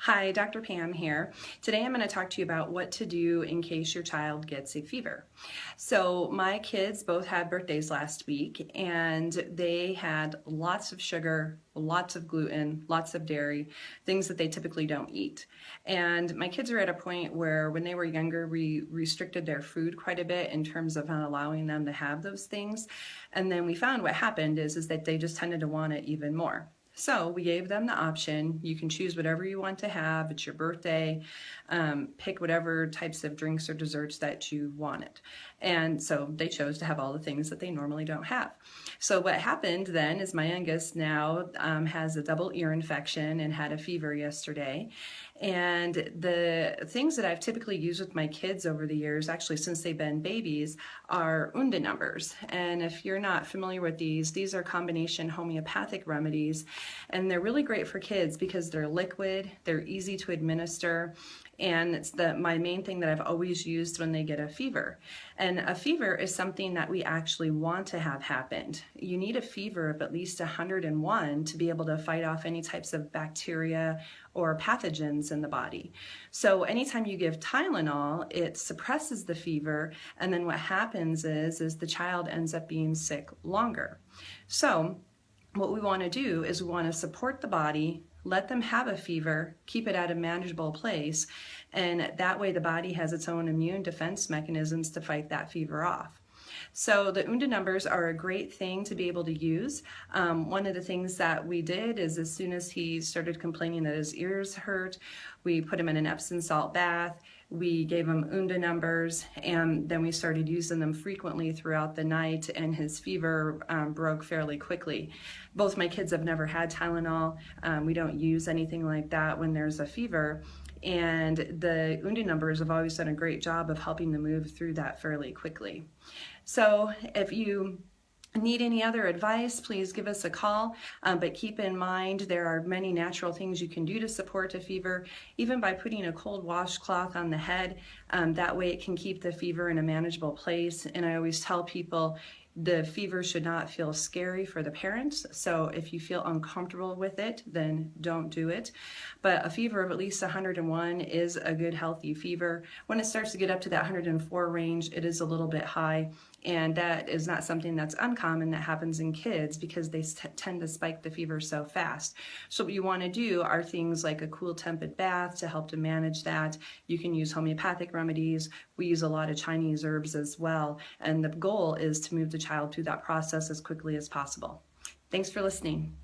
Hi, Dr. Pam here. Today I'm going to talk to you about what to do in case your child gets a fever. So my kids both had birthdays last week and they had lots of sugar, lots of gluten, lots of dairy, things that they typically don't eat. And my kids are at a point where when they were younger, we restricted their food quite a bit in terms of not allowing them to have those things. And then we found what happened is that they just tended to want it even more. So we gave them the option. You can choose whatever you want to have. It's your birthday. Pick whatever types of drinks or desserts that you wanted. And so they chose to have all the things that they normally don't have. So what happened then is my youngest now has a double ear infection and had a fever yesterday. And the things that I've typically used with my kids over the years, actually since they've been babies, are Unda numbers. And if you're not familiar with these are combination homeopathic remedies. And they're really great for kids because they're liquid, they're easy to administer, and it's my main thing that I've always used when they get a fever. And a fever is something that we actually want to have happen. You need a fever of at least 101 to be able to fight off any types of bacteria or pathogens in the body. So anytime you give Tylenol, it suppresses the fever, and then what happens is the child ends up being sick longer. So what we want to do is we want to support the body, let them have a fever, keep it at a manageable place, and that way the body has its own immune defense mechanisms to fight that fever off. So the Unda numbers are a great thing to be able to use. One of the things that we did is as soon as he started complaining that his ears hurt, we put him in an Epsom salt bath. We gave him Unda numbers, and then we started using them frequently throughout the night, and his fever broke fairly quickly. Both my kids have never had Tylenol. We don't use anything like that when there's a fever. And the Unda numbers have always done a great job of helping them move through that fairly quickly. So if you need any other advice, please give us a call, but keep in mind there are many natural things you can do to support a fever, even by putting a cold washcloth on the head. That way it can keep the fever in a manageable place. And I always tell people the fever should not feel scary for the parents. So if you feel uncomfortable with it, then don't do it. But a fever of at least 101 is a good healthy fever. When it starts to get up to that 104 range, it is a little bit high. And that is not something that's uncommon that happens in kids because they tend to spike the fever so fast. So what you want to do are things like a cool tempered bath to help to manage that. You can use homeopathic remedies. We use a lot of Chinese herbs as well. And the goal is to move the child through that process as quickly as possible. Thanks for listening.